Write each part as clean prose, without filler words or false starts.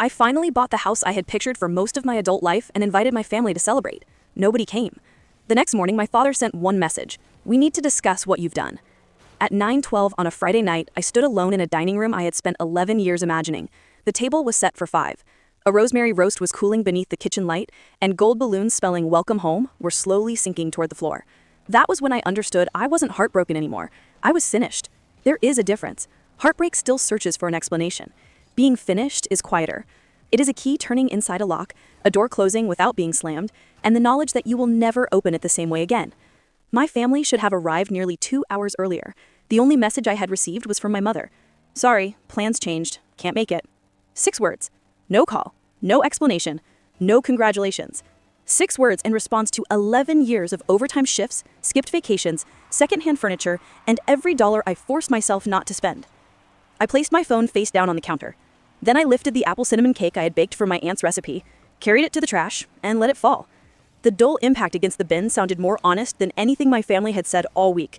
I finally bought the house I had pictured for most of my adult life and invited my family to celebrate. Nobody came. The next morning, my father sent one message: "We need to discuss what you've done." At 9:12 on a Friday night, I stood alone in a dining room I had spent 11 years imagining. The table was set for 5. A rosemary roast was cooling beneath the kitchen light, and gold balloons spelling "Welcome Home" were slowly sinking toward the floor. That was when I understood I wasn't heartbroken anymore. I was finished. There is a difference. Heartbreak still searches for an explanation. Being finished is quieter. It is a key turning inside a lock, a door closing without being slammed, and the knowledge that you will never open it the same way again. My family should have arrived nearly 2 hours earlier. The only message I had received was from my mother. "Sorry, plans changed. Can't make it." 6 words. No call. No explanation. No congratulations. 6 words in response to 11 years of overtime shifts, skipped vacations, secondhand furniture, and every dollar I forced myself not to spend. I placed my phone face down on the counter. Then I lifted the apple cinnamon cake I had baked for my aunt's recipe, carried it to the trash, and let it fall. The dull impact against the bin sounded more honest than anything my family had said all week.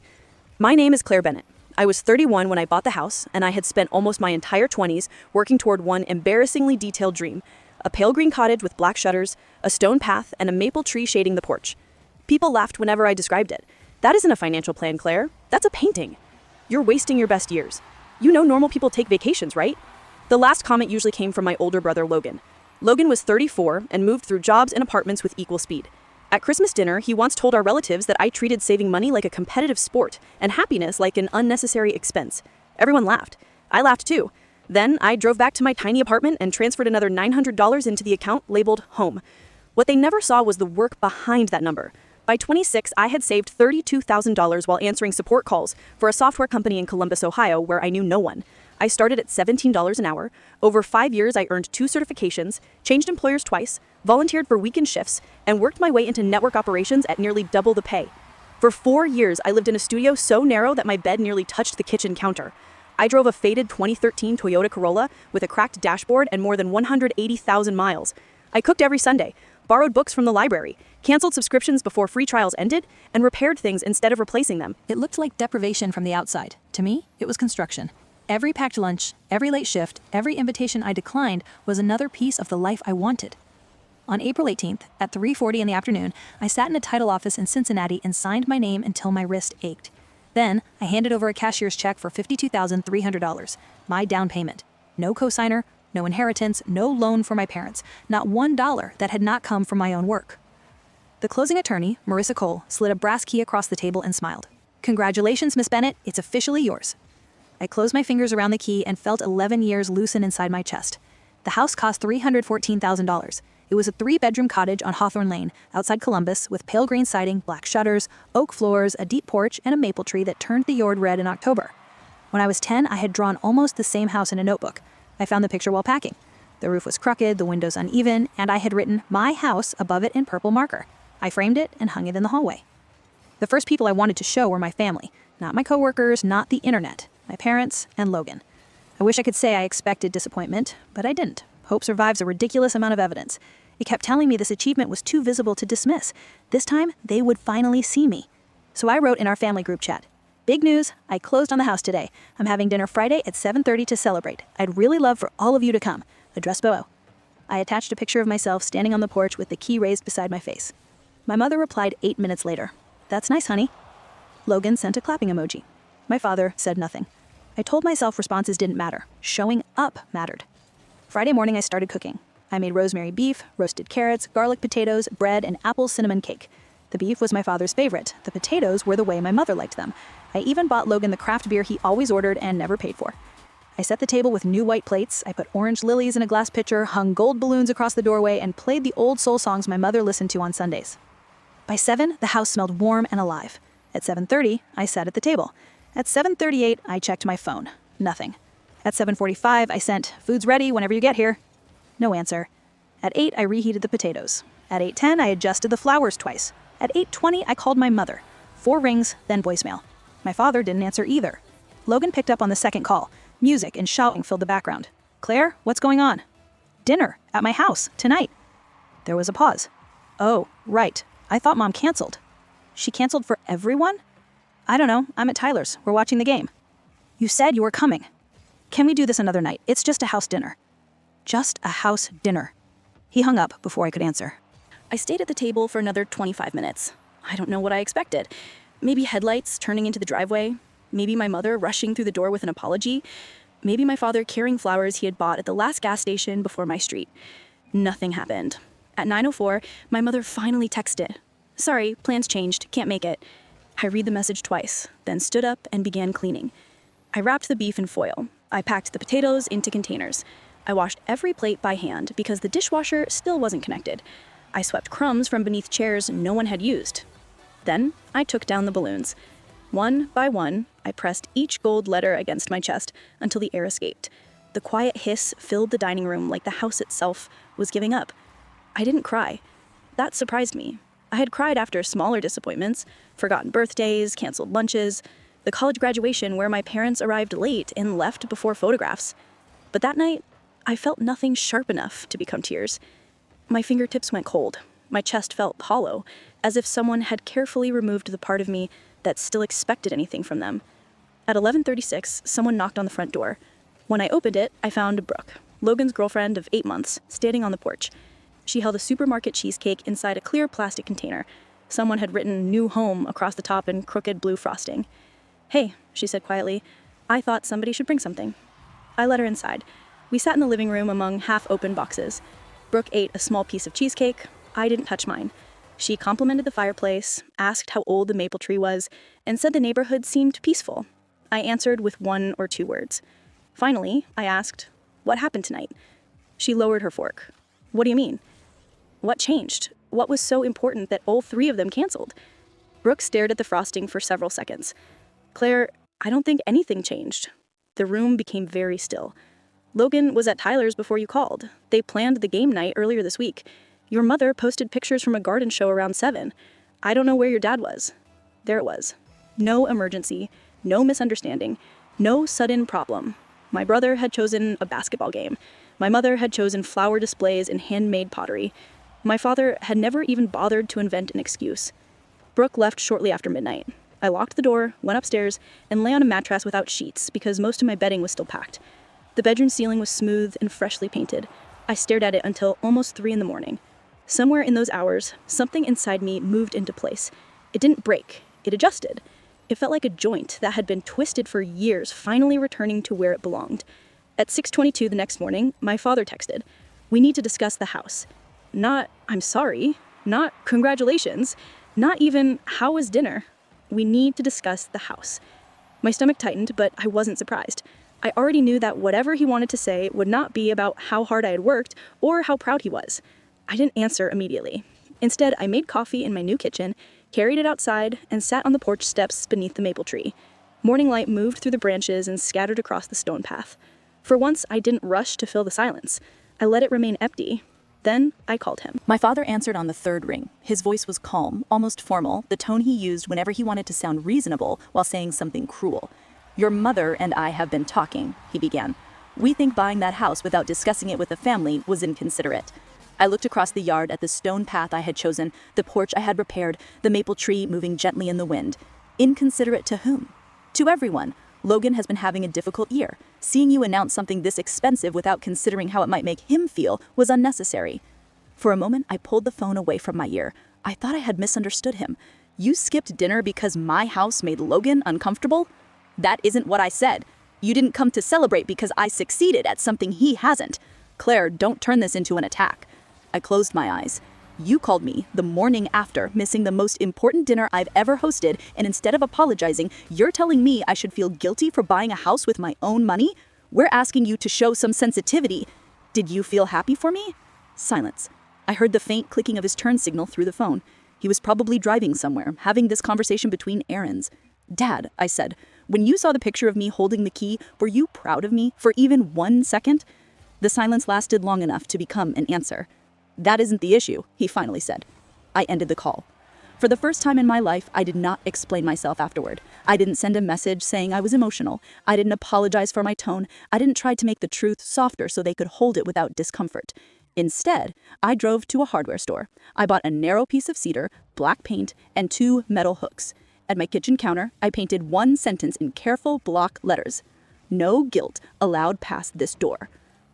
My name is Claire Bennett. I was 31 when I bought the house, and I had spent almost my entire 20s working toward one embarrassingly detailed dream: a pale green cottage with black shutters, a stone path, and a maple tree shading the porch. People laughed whenever I described it. "That isn't a financial plan, Claire. That's a painting. You're wasting your best years. You know normal people take vacations, right?" The last comment usually came from my older brother, Logan. Logan was 34 and moved through jobs and apartments with equal speed. At Christmas dinner, he once told our relatives that I treated saving money like a competitive sport and happiness like an unnecessary expense. Everyone laughed. I laughed too. Then I drove back to my tiny apartment and transferred another $900 into the account labeled home. What they never saw was the work behind that number. By 26, I had saved $32,000 while answering support calls for a software company in Columbus, Ohio, where I knew no one. I started at $17 an hour. Over 5 years, I earned 2 certifications, changed employers twice, volunteered for weekend shifts, and worked my way into network operations at nearly double the pay. For 4 years, I lived in a studio so narrow that my bed nearly touched the kitchen counter. I drove a faded 2013 Toyota Corolla with a cracked dashboard and more than 180,000 miles. I cooked every Sunday, borrowed books from the library, canceled subscriptions before free trials ended, and repaired things instead of replacing them. It looked like deprivation from the outside. To me, it was construction. Every packed lunch, every late shift, every invitation I declined was another piece of the life I wanted. On April 18th, at 3:40 in the afternoon, I sat in a title office in Cincinnati and signed my name until my wrist ached. Then, I handed over a cashier's check for $52,300, my down payment. No cosigner, no inheritance, no loan for my parents, not $1 that had not come from my own work. The closing attorney, Marissa Cole, slid a brass key across the table and smiled. "Congratulations, Miss Bennett, it's officially yours." I closed my fingers around the key and felt 11 years loosen inside my chest. The house cost $314,000. It was a 3-bedroom cottage on Hawthorne Lane, outside Columbus, with pale green siding, black shutters, oak floors, a deep porch, and a maple tree that turned the yard red in October. When I was 10, I had drawn almost the same house in a notebook. I found the picture while packing. The roof was crooked, the windows uneven, and I had written "My House" above it in purple marker. I framed it and hung it in the hallway. The first people I wanted to show were my family, not my coworkers, not the internet. My parents, and Logan. I wish I could say I expected disappointment, but I didn't. Hope survives a ridiculous amount of evidence. It kept telling me this achievement was too visible to dismiss. This time, they would finally see me. So I wrote in our family group chat, "Big news, I closed on the house today. I'm having dinner Friday at 7:30 to celebrate. I'd really love for all of you to come. Address below." I attached a picture of myself standing on the porch with the key raised beside my face. My mother replied 8 minutes later, "That's nice, honey." Logan sent a clapping emoji. My father said nothing. I told myself responses didn't matter. Showing up mattered. Friday morning, I started cooking. I made rosemary beef, roasted carrots, garlic potatoes, bread, and apple cinnamon cake. The beef was my father's favorite. The potatoes were the way my mother liked them. I even bought Logan the craft beer he always ordered and never paid for. I set the table with new white plates. I put orange lilies in a glass pitcher, hung gold balloons across the doorway, and played the old soul songs my mother listened to on Sundays. By 7, the house smelled warm and alive. At 7:30, I sat at the table. At 7:38, I checked my phone. Nothing. At 7:45, I sent, "Food's ready whenever you get here." No answer. At 8, I reheated the potatoes. At 8:10, I adjusted the flowers twice. At 8:20, I called my mother. 4 rings, then voicemail. My father didn't answer either. Logan picked up on the second call. Music and shouting filled the background. "Claire, what's going on?" "Dinner, at my house, tonight." There was a pause. "Oh, right. I thought Mom canceled." "She canceled for everyone?" "I don't know. I'm at Tyler's. We're watching the game." "You said you were coming." "Can we do this another night? It's just a house dinner." just a house dinner. He hung up before I could answer. I stayed at the table for another 25 minutes. I don't know what I expected. Maybe headlights turning into the driveway. Maybe my mother rushing through the door with an apology. Maybe my father carrying flowers he had bought at the last gas station before my street. Nothing happened. At 9:04, my mother finally texted. "Sorry, plans changed, can't make it." I read the message twice, then stood up and began cleaning. I wrapped the beef in foil. I packed the potatoes into containers. I washed every plate by hand because the dishwasher still wasn't connected. I swept crumbs from beneath chairs no one had used. Then I took down the balloons. One by one, I pressed each gold letter against my chest until the air escaped. The quiet hiss filled the dining room like the house itself was giving up. I didn't cry. That surprised me. I had cried after smaller disappointments, forgotten birthdays, canceled lunches, the college graduation where my parents arrived late and left before photographs. But that night, I felt nothing sharp enough to become tears. My fingertips went cold. My chest felt hollow, as if someone had carefully removed the part of me that still expected anything from them. At 11:36, someone knocked on the front door. When I opened it, I found Brooke, Logan's girlfriend of 8 months, standing on the porch. She held a supermarket cheesecake inside a clear plastic container. Someone had written "New Home" across the top in crooked blue frosting. "Hey," she said quietly, "I thought somebody should bring something." I let her inside. We sat in the living room among half-open boxes. Brooke ate a small piece of cheesecake. I didn't touch mine. She complimented the fireplace, asked how old the maple tree was, and said the neighborhood seemed peaceful. I answered with 1 or 2 words. Finally, I asked, "What happened tonight?" She lowered her fork. "What do you mean?" "What changed? What was so important that all 3 of them canceled?" Brooke stared at the frosting for several seconds. "Claire, I don't think anything changed." The room became very still. "Logan was at Tyler's before you called. They planned the game night earlier this week. Your mother posted pictures from a garden show around 7. I don't know where your dad was." There it was. No emergency, no misunderstanding, no sudden problem. My brother had chosen a basketball game. My mother had chosen flower displays and handmade pottery. My father had never even bothered to invent an excuse. Brooke left shortly after midnight. I locked the door, went upstairs, and lay on a mattress without sheets because most of my bedding was still packed. The bedroom ceiling was smooth and freshly painted. I stared at it until almost 3 in the morning. Somewhere in those hours, something inside me moved into place. It didn't break, it adjusted. It felt like a joint that had been twisted for years, finally returning to where it belonged. At 6:22 the next morning, my father texted, "We need to discuss the house." Not, "I'm sorry," not, "Congratulations," not even, "How was dinner?" We need to discuss the house. My stomach tightened, but I wasn't surprised. I already knew that whatever he wanted to say would not be about how hard I had worked or how proud he was. I didn't answer immediately. Instead, I made coffee in my new kitchen, carried it outside, and sat on the porch steps beneath the maple tree. Morning light moved through the branches and scattered across the stone path. For once, I didn't rush to fill the silence. I let it remain empty. Then I called him. My father answered on the 3rd ring. His voice was calm, almost formal, the tone he used whenever he wanted to sound reasonable while saying something cruel. "Your mother and I have been talking," he began. "We think buying that house without discussing it with the family was inconsiderate." I looked across the yard at the stone path I had chosen, the porch I had repaired, the maple tree moving gently in the wind. Inconsiderate to whom? To everyone. Logan has been having a difficult year. Seeing you announce something this expensive without considering how it might make him feel was unnecessary. For a moment, I pulled the phone away from my ear. I thought I had misunderstood him. "You skipped dinner because my house made Logan uncomfortable?" "That isn't what I said. You didn't come to celebrate because I succeeded at something he hasn't. Claire, don't turn this into an attack." I closed my eyes. "You called me the morning after missing the most important dinner I've ever hosted, and instead of apologizing, you're telling me I should feel guilty for buying a house with my own money? We're asking you to show some sensitivity. Did you feel happy for me?" Silence. I heard the faint clicking of his turn signal through the phone. He was probably driving somewhere, having this conversation between errands. "Dad," I said, "when you saw the picture of me holding the key, were you proud of me for even 1 second?" The silence lasted long enough to become an answer. "That isn't the issue," he finally said. I ended the call. For the first time in my life, I did not explain myself afterward. I didn't send a message saying I was emotional. I didn't apologize for my tone. I didn't try to make the truth softer so they could hold it without discomfort. Instead, I drove to a hardware store. I bought a narrow piece of cedar, black paint, and 2 metal hooks. At my kitchen counter, I painted 1 sentence in careful block letters. "No guilt allowed past this door."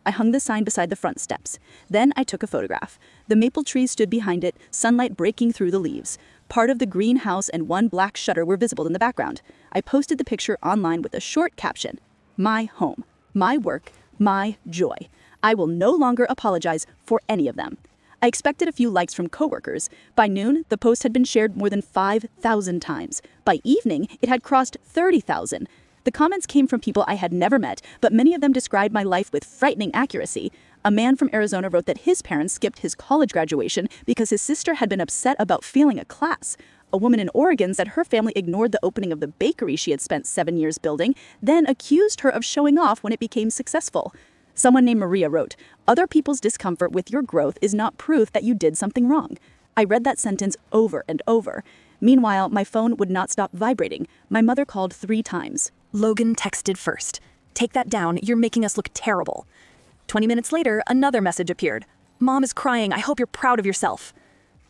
I hung the sign beside the front steps. Then I took a photograph. The maple tree stood behind it, sunlight breaking through the leaves. Part of the greenhouse and one black shutter were visible in the background. I posted the picture online with a short caption: "My home, my work, my joy. I will no longer apologize for any of them." I expected a few likes from coworkers. By noon, the post had been shared more than 5,000 times. By evening, it had crossed 30,000. The comments came from people I had never met, but many of them described my life with frightening accuracy. A man from Arizona wrote that his parents skipped his college graduation because his sister had been upset about failing a class. A woman in Oregon said her family ignored the opening of the bakery she had spent 7 years building, then accused her of showing off when it became successful. Someone named Maria wrote, "Other people's discomfort with your growth is not proof that you did something wrong." I read that sentence over and over. Meanwhile, my phone would not stop vibrating. My mother called 3 times. Logan texted first. "Take that down, you're making us look terrible." 20 minutes later, another message appeared. "Mom is crying, I hope you're proud of yourself."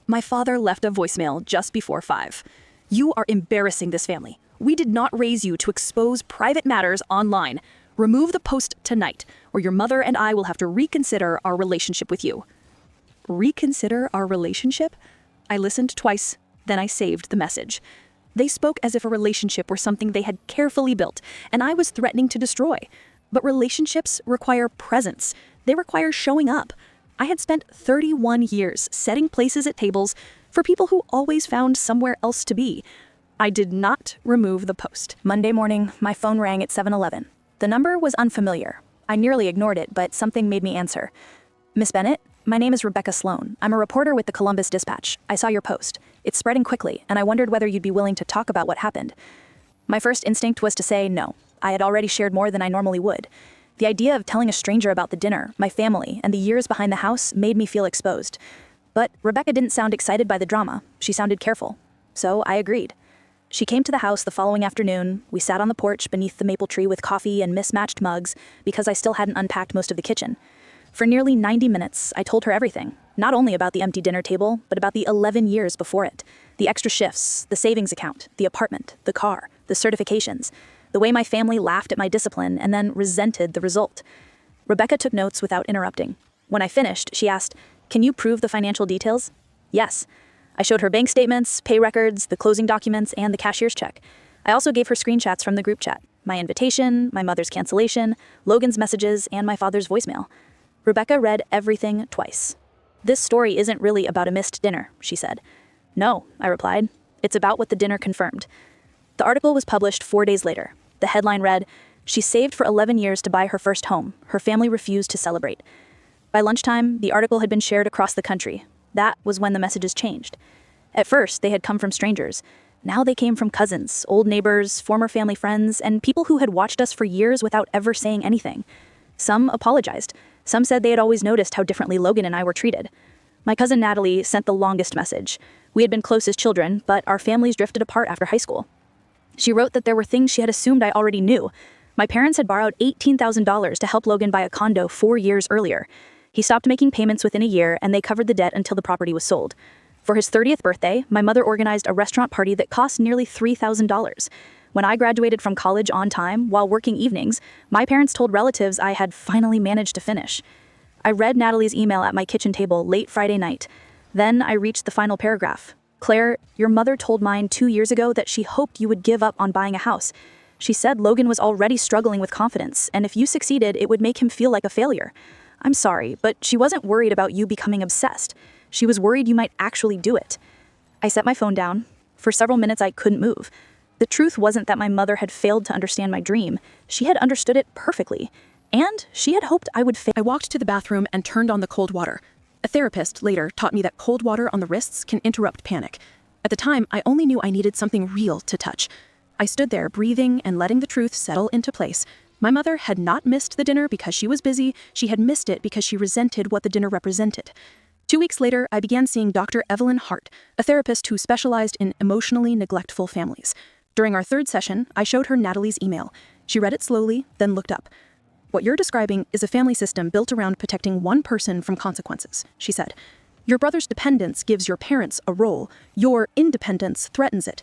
My father left a voicemail just before 5. "You are embarrassing this family. We did not raise you to expose private matters online. Remove the post tonight, or your mother and I will have to reconsider our relationship with you." Reconsider our relationship? I listened twice, then I saved the message. They spoke as if a relationship were something they had carefully built, and I was threatening to destroy. But relationships require presence. They require showing up. I had spent 31 years setting places at tables for people who always found somewhere else to be. I did not remove the post. Monday morning, my phone rang at 7-Eleven. The number was unfamiliar. I nearly ignored it, but something made me answer. "Miss Bennett, my name is Rebecca Sloan. I'm a reporter with the Columbus Dispatch. I saw your post. It's spreading quickly, and I wondered whether you'd be willing to talk about what happened." My first instinct was to say no. I had already shared more than I normally would. The idea of telling a stranger about the dinner, my family, and the years behind the house made me feel exposed. But Rebecca didn't sound excited by the drama. She sounded careful. So I agreed. She came to the house the following afternoon. We sat on the porch beneath the maple tree with coffee and mismatched mugs because I still hadn't unpacked most of the kitchen. For nearly 90 minutes, I told her everything, not only about the empty dinner table, but about the 11 years before it, the extra shifts, the savings account, the apartment, the car, the certifications, the way my family laughed at my discipline and then resented the result. Rebecca took notes without interrupting. When I finished, she asked, "Can you prove the financial details?" "Yes." I showed her bank statements, pay records, the closing documents, and the cashier's check. I also gave her screenshots from the group chat, my invitation, my mother's cancellation, Logan's messages, and my father's voicemail. Rebecca read everything twice. "This story isn't really about a missed dinner," she said. "No," I replied. "It's about what the dinner confirmed." The article was published 4 days later. The headline read, "She saved for 11 years to buy her first home. Her family refused to celebrate." By lunchtime, the article had been shared across the country. That was when the messages changed. At first, they had come from strangers. Now they came from cousins, old neighbors, former family friends, and people who had watched us for years without ever saying anything. Some apologized. Some said they had always noticed how differently Logan and I were treated. My cousin Natalie sent the longest message. We had been close as children, but our families drifted apart after high school. She wrote that there were things she had assumed I already knew. My parents had borrowed $18,000 to help Logan buy a condo 4 years earlier. He stopped making payments within a year, and they covered the debt until the property was sold. For his 30th birthday, my mother organized a restaurant party that cost nearly $3,000. When I graduated from college on time, while working evenings, my parents told relatives I had finally managed to finish. I read Natalie's email at my kitchen table late Friday night. Then I reached the final paragraph. "Claire, your mother told mine 2 years ago that she hoped you would give up on buying a house. She said Logan was already struggling with confidence, and if you succeeded, it would make him feel like a failure. I'm sorry, but she wasn't worried about you becoming obsessed. She was worried you might actually do it." I set my phone down. For several minutes, I couldn't move. The truth wasn't that my mother had failed to understand my dream. She had understood it perfectly. And she had hoped I would fail. I walked to the bathroom and turned on the cold water. A therapist later taught me that cold water on the wrists can interrupt panic. At the time, I only knew I needed something real to touch. I stood there breathing and letting the truth settle into place. My mother had not missed the dinner because she was busy. She had missed it because she resented what the dinner represented. 2 weeks later, I began seeing Dr. Evelyn Hart, a therapist who specialized in emotionally neglectful families. During our 3rd session, I showed her Natalie's email. She read it slowly, then looked up. "What you're describing is a family system built around protecting one person from consequences," she said. "Your brother's dependence gives your parents a role. Your independence threatens it.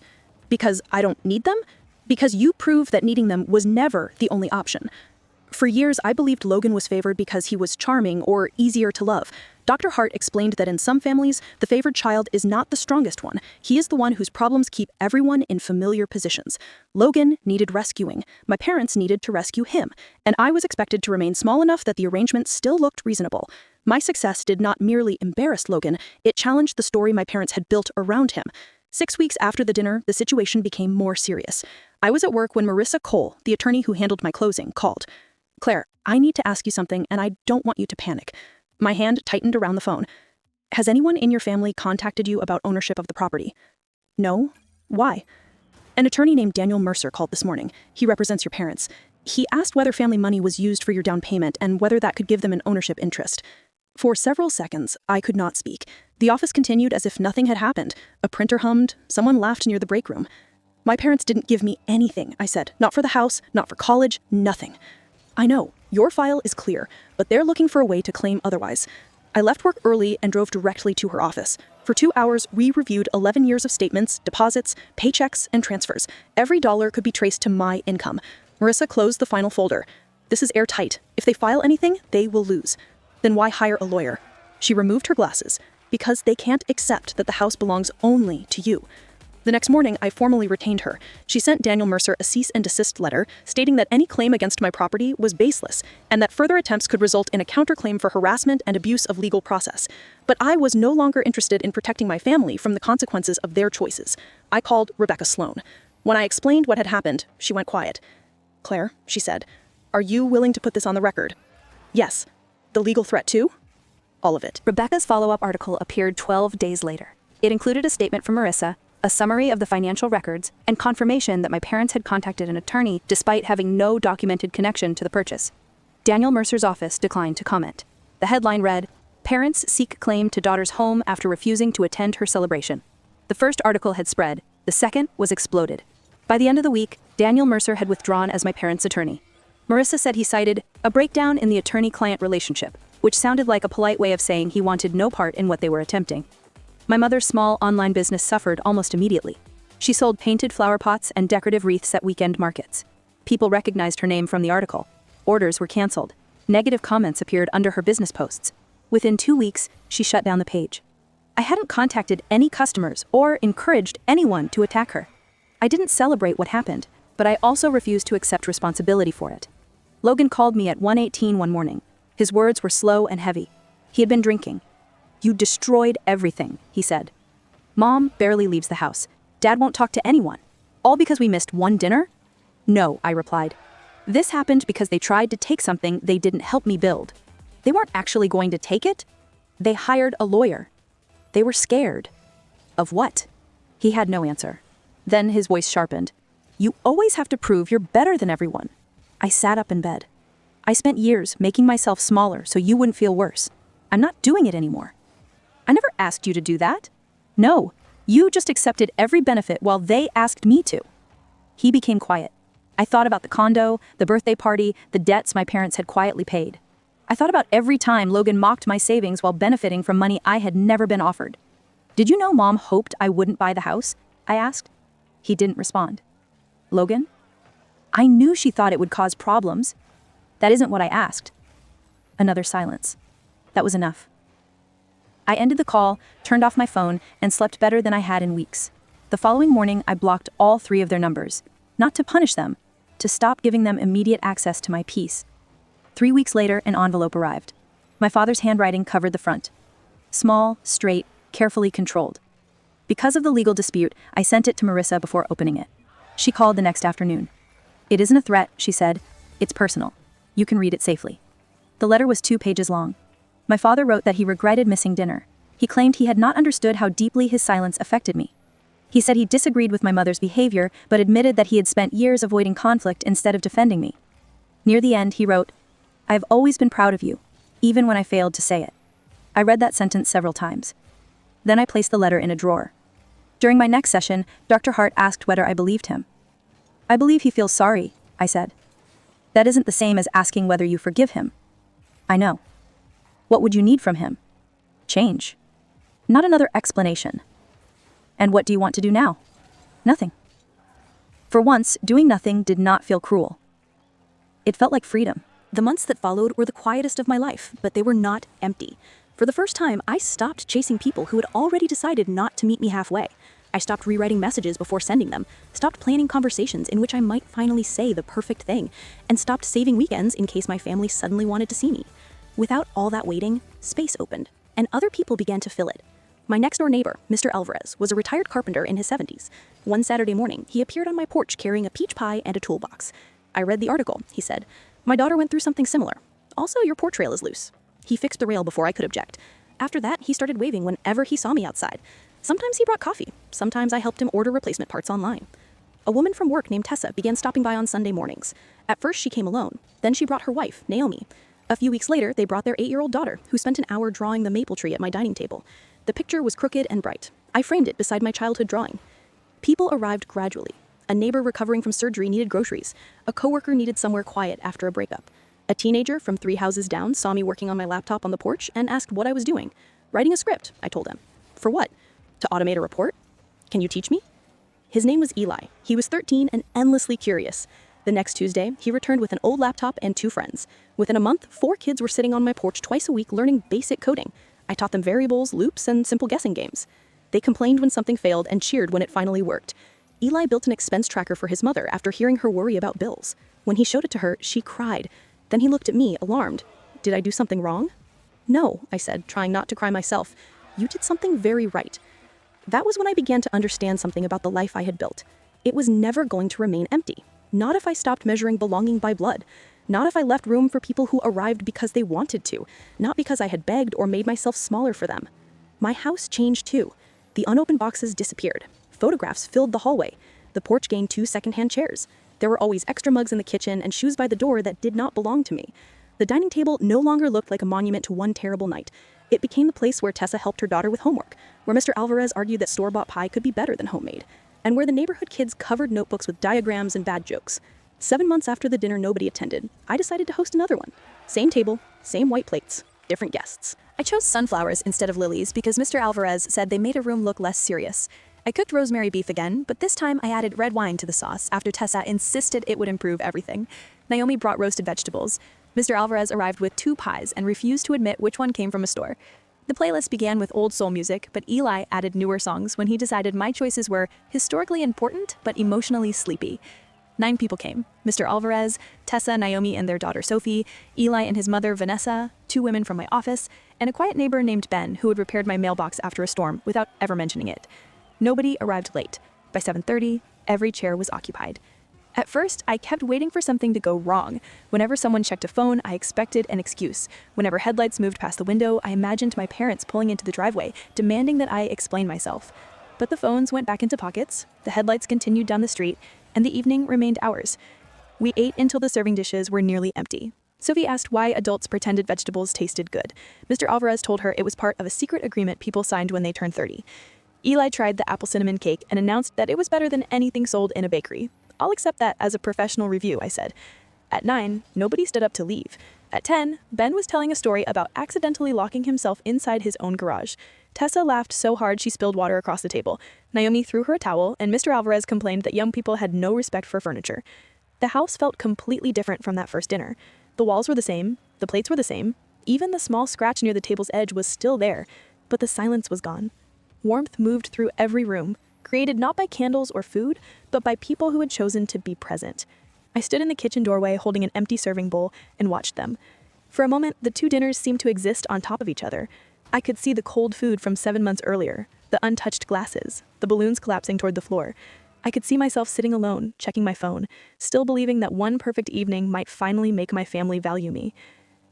Because I don't need them? Because you prove that needing them was never the only option. For years, I believed Logan was favored because he was charming or easier to love. Dr. Hart explained that in some families, the favored child is not the strongest one. He is the one whose problems keep everyone in familiar positions. Logan needed rescuing. My parents needed to rescue him, and I was expected to remain small enough that the arrangement still looked reasonable. My success did not merely embarrass Logan, it challenged the story my parents had built around him. 6 weeks after the dinner, the situation became more serious. I was at work when Marissa Cole, the attorney who handled my closing, called. "Claire, I need to ask you something, and I don't want you to panic." My hand tightened around the phone. "Has anyone in your family contacted you about ownership of the property?" "No. Why?" "An attorney named Daniel Mercer called this morning. He represents your parents. He asked whether family money was used for your down payment and whether that could give them an ownership interest." For several seconds, I could not speak. The office continued as if nothing had happened. A printer hummed. Someone laughed near the break room. "My parents didn't give me anything," I said. "Not for the house, not for college, nothing." "I know, your file is clear, but they're looking for a way to claim otherwise." I left work early and drove directly to her office. For 2 hours, we reviewed 11 years of statements, deposits, paychecks, and transfers. Every dollar could be traced to my income. Marissa closed the final folder. "This is airtight. If they file anything, they will lose." "Then why hire a lawyer?" She removed her glasses. "Because they can't accept that the house belongs only to you." The next morning, I formally retained her. She sent Daniel Mercer a cease and desist letter stating that any claim against my property was baseless and that further attempts could result in a counterclaim for harassment and abuse of legal process. But I was no longer interested in protecting my family from the consequences of their choices. I called Rebecca Sloan. When I explained what had happened, she went quiet. "Claire," she said, "are you willing to put this on the record?" "Yes." "The legal threat too?" "All of it." Rebecca's follow-up article appeared 12 days later. It included a statement from Marissa, a summary of the financial records, and confirmation that my parents had contacted an attorney despite having no documented connection to the purchase. Daniel Mercer's office declined to comment. The headline read, "Parents seek claim to daughter's home after refusing to attend her celebration." The first article had spread. The second was exploded. By the end of the week, Daniel Mercer had withdrawn as my parents' attorney. Marissa said he cited a breakdown in the attorney-client relationship, which sounded like a polite way of saying he wanted no part in what they were attempting. My mother's small online business suffered almost immediately. She sold painted flower pots and decorative wreaths at weekend markets. People recognized her name from the article. Orders were canceled. Negative comments appeared under her business posts. Within 2 weeks, she shut down the page. I hadn't contacted any customers or encouraged anyone to attack her. I didn't celebrate what happened, but I also refused to accept responsibility for it. Logan called me at 1:18 one morning. His words were slow and heavy. He had been drinking. "You destroyed everything," he said. "Mom barely leaves the house. Dad won't talk to anyone. All because we missed one dinner?" "No," I replied. "This happened because they tried to take something they didn't help me build. They weren't actually going to take it. They hired a lawyer. They were scared." "Of what?" He had no answer. Then his voice sharpened. "You always have to prove you're better than everyone." I sat up in bed. "I spent years making myself smaller so you wouldn't feel worse. I'm not doing it anymore." "I never asked you to do that." "No, you just accepted every benefit while they asked me to." He became quiet. I thought about the condo, the birthday party, the debts my parents had quietly paid. I thought about every time Logan mocked my savings while benefiting from money I had never been offered. "Did you know Mom hoped I wouldn't buy the house?" I asked. He didn't respond. "Logan?" "I knew she thought it would cause problems." "That isn't what I asked." Another silence. That was enough. I ended the call, turned off my phone, and slept better than I had in weeks. The following morning, I blocked all 3 of their numbers. Not to punish them, to stop giving them immediate access to my peace. 3 weeks later, an envelope arrived. My father's handwriting covered the front. Small, straight, carefully controlled. Because of the legal dispute, I sent it to Marissa before opening it. She called the next afternoon. "It isn't a threat," she said. "It's personal. You can read it safely." The letter was 2 pages long. My father wrote that he regretted missing dinner. He claimed he had not understood how deeply his silence affected me. He said he disagreed with my mother's behavior, but admitted that he had spent years avoiding conflict instead of defending me. Near the end, he wrote, "I've always been proud of you, even when I failed to say it." I read that sentence several times. Then I placed the letter in a drawer. During my next session, Dr. Hart asked whether I believed him. "I believe he feels sorry," I said. "That isn't the same as asking whether you forgive him." "I know." "What would you need from him?" "Change. Not another explanation." "And what do you want to do now?" "Nothing." For once, doing nothing did not feel cruel. It felt like freedom. The months that followed were the quietest of my life, but they were not empty. For the first time, I stopped chasing people who had already decided not to meet me halfway. I stopped rewriting messages before sending them, stopped planning conversations in which I might finally say the perfect thing, and stopped saving weekends in case my family suddenly wanted to see me. Without all that waiting, space opened, and other people began to fill it. My next-door neighbor, Mr. Alvarez, was a retired carpenter in his 70s. One Saturday morning, he appeared on my porch carrying a peach pie and a toolbox. I read the article, he said. My daughter went through something similar. Also, your porch rail is loose. He fixed the rail before I could object. After that, he started waving whenever he saw me outside. Sometimes he brought coffee. Sometimes I helped him order replacement parts online. A woman from work named Tessa began stopping by on Sunday mornings. At first, she came alone. Then she brought her wife, Naomi. A few weeks later, they brought their 8-year-old daughter, who spent an hour drawing the maple tree at my dining table. The picture was crooked and bright. I framed it beside my childhood drawing. People arrived gradually. A neighbor recovering from surgery needed groceries. A coworker needed somewhere quiet after a breakup. A teenager from 3 houses down saw me working on my laptop on the porch and asked what I was doing. Writing a script, I told him. For what? To automate a report? Can you teach me? His name was Eli. He was 13 and endlessly curious. The next Tuesday, he returned with an old laptop and 2 friends. Within a month, 4 kids were sitting on my porch twice a week learning basic coding. I taught them variables, loops, and simple guessing games. They complained when something failed and cheered when it finally worked. Eli built an expense tracker for his mother after hearing her worry about bills. When he showed it to her, she cried. Then he looked at me, alarmed. Did I do something wrong? No, I said, trying not to cry myself. You did something very right. That was when I began to understand something about the life I had built. It was never going to remain empty. Not if I stopped measuring belonging by blood. Not if I left room for people who arrived because they wanted to. Not because I had begged or made myself smaller for them. My house changed too. The unopened boxes disappeared. Photographs filled the hallway. The porch gained 2 secondhand chairs. There were always extra mugs in the kitchen and shoes by the door that did not belong to me. The dining table no longer looked like a monument to one terrible night. It became the place where Tessa helped her daughter with homework, where Mr. Alvarez argued that store-bought pie could be better than homemade, and where the neighborhood kids covered notebooks with diagrams and bad jokes. 7 months after the dinner nobody attended, I decided to host another one. Same table, same white plates, different guests. I chose sunflowers instead of lilies because Mr. Alvarez said they made a room look less serious. I cooked rosemary beef again, but this time I added red wine to the sauce after Tessa insisted it would improve everything. Naomi brought roasted vegetables. Mr. Alvarez arrived with 2 pies and refused to admit which one came from a store. The playlist began with old soul music, but Eli added newer songs when he decided my choices were historically important but emotionally sleepy. 9 people came. Mr. Alvarez, Tessa, Naomi, and their daughter Sophie, Eli and his mother Vanessa, 2 women from my office, and a quiet neighbor named Ben who had repaired my mailbox after a storm without ever mentioning it. Nobody arrived late. By 7:30, every chair was occupied. At first, I kept waiting for something to go wrong. Whenever someone checked a phone, I expected an excuse. Whenever headlights moved past the window, I imagined my parents pulling into the driveway, demanding that I explain myself. But the phones went back into pockets, the headlights continued down the street, and the evening remained ours. We ate until the serving dishes were nearly empty. Sophie asked why adults pretended vegetables tasted good. Mr. Alvarez told her it was part of a secret agreement people signed when they turned 30. Eli tried the apple cinnamon cake and announced that it was better than anything sold in a bakery. I'll accept that as a professional review, I said. At 9, nobody stood up to leave. At 10, Ben was telling a story about accidentally locking himself inside his own garage. Tessa laughed so hard she spilled water across the table. Naomi threw her a towel, and Mr. Alvarez complained that young people had no respect for furniture. The house felt completely different from that first dinner. The walls were the same, the plates were the same, even the small scratch near the table's edge was still there, but the silence was gone. Warmth moved through every room, created not by candles or food, but by people who had chosen to be present. I stood in the kitchen doorway holding an empty serving bowl and watched them. For a moment, the 2 dinners seemed to exist on top of each other. I could see the cold food from 7 months earlier, the untouched glasses, the balloons collapsing toward the floor. I could see myself sitting alone, checking my phone, still believing that one perfect evening might finally make my family value me.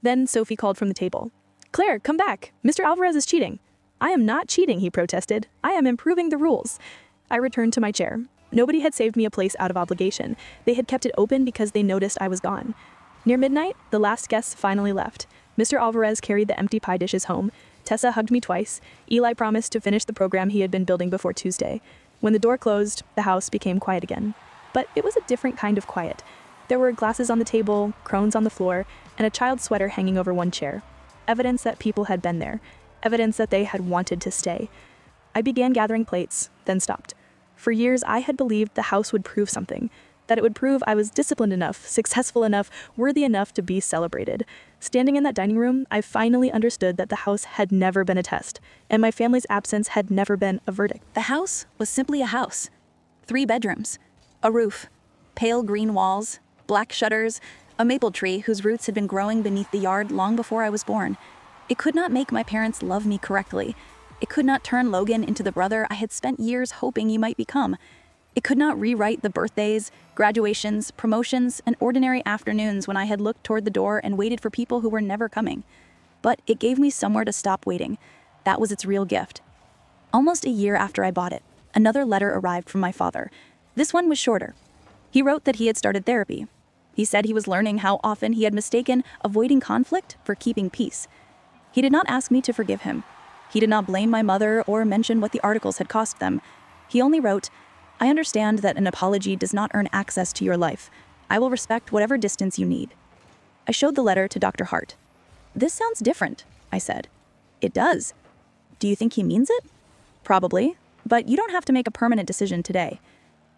Then Sophie called from the table. "Claire, come back! Mr. Alvarez is cheating." "I am not cheating," he protested. "I am improving the rules." I returned to my chair. Nobody had saved me a place out of obligation. They had kept it open because they noticed I was gone. Near midnight, the last guests finally left. Mr. Alvarez carried the empty pie dishes home. Tessa hugged me twice. Eli promised to finish the program he had been building before Tuesday. When the door closed, the house became quiet again. But it was a different kind of quiet. There were glasses on the table, crones on the floor, and a child's sweater hanging over one chair. Evidence that people had been there. Evidence that they had wanted to stay. I began gathering plates, then stopped. For years, I had believed the house would prove something, that it would prove I was disciplined enough, successful enough, worthy enough to be celebrated. Standing in that dining room, I finally understood that the house had never been a test, and my family's absence had never been a verdict. The house was simply a house. 3 bedrooms, a roof, pale green walls, black shutters, a maple tree whose roots had been growing beneath the yard long before I was born. It could not make my parents love me correctly. It could not turn Logan into the brother I had spent years hoping he might become. It could not rewrite the birthdays, graduations, promotions, and ordinary afternoons when I had looked toward the door and waited for people who were never coming. But it gave me somewhere to stop waiting. That was its real gift. Almost a year after I bought it, another letter arrived from my father. This one was shorter. He wrote that he had started therapy. He said he was learning how often he had mistaken avoiding conflict for keeping peace. He did not ask me to forgive him. He did not blame my mother or mention what the articles had cost them. He only wrote, "I understand that an apology does not earn access to your life. I will respect whatever distance you need." I showed the letter to Dr. Hart. "This sounds different," I said. "It does. Do you think he means it?" "Probably, but you don't have to make a permanent decision today.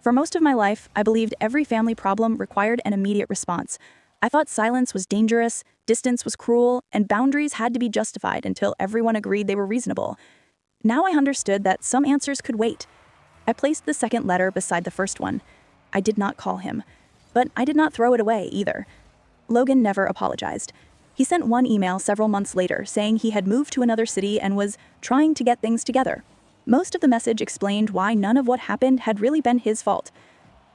For most of my life, I believed every family problem required an immediate response. I thought silence was dangerous, distance was cruel, and boundaries had to be justified until everyone agreed they were reasonable. Now I understood that some answers could wait. I placed the second letter beside the first one. I did not call him, but I did not throw it away either. Logan never apologized. He sent one email several months later saying he had moved to another city and was trying to get things together. Most of the message explained why none of what happened had really been his fault.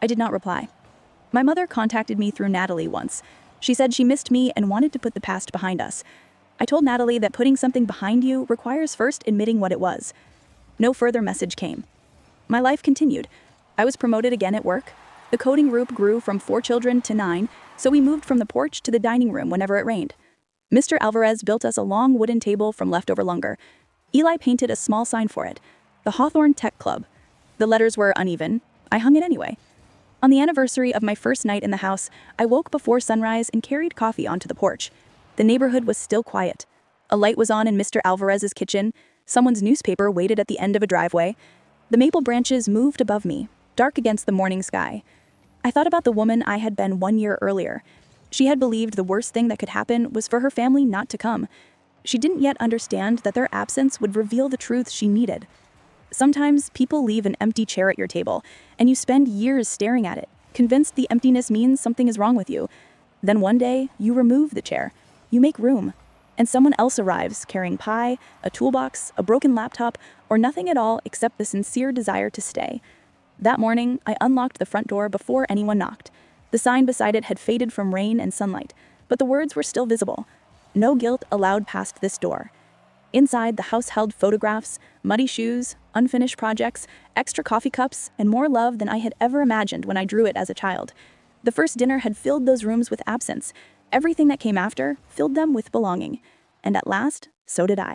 I did not reply. My mother contacted me through Natalie once. She said she missed me and wanted to put the past behind us. I told Natalie that putting something behind you requires first admitting what it was. No further message came. My life continued. I was promoted again at work. The coding group grew from 4 children to 9, so we moved from the porch to the dining room whenever it rained. Mr. Alvarez built us a long wooden table from leftover lumber. Eli painted a small sign for it, the Hawthorne Tech Club. The letters were uneven. I hung it anyway. On the anniversary of my first night in the house, I woke before sunrise and carried coffee onto the porch. The neighborhood was still quiet. A light was on in Mr. Alvarez's kitchen. Someone's newspaper waited at the end of a driveway. The maple branches moved above me, dark against the morning sky. I thought about the woman I had been 1 year earlier. She had believed the worst thing that could happen was for her family not to come. She didn't yet understand that their absence would reveal the truth she needed. Sometimes people leave an empty chair at your table, and you spend years staring at it, convinced the emptiness means something is wrong with you. Then one day, you remove the chair. You make room. And someone else arrives carrying pie, a toolbox, a broken laptop, or nothing at all except the sincere desire to stay. That morning, I unlocked the front door before anyone knocked. The sign beside it had faded from rain and sunlight, but the words were still visible. No guilt allowed past this door. Inside, the house held photographs, muddy shoes, unfinished projects, extra coffee cups, and more love than I had ever imagined when I drew it as a child. The first dinner had filled those rooms with absence. Everything that came after filled them with belonging. And at last, so did I.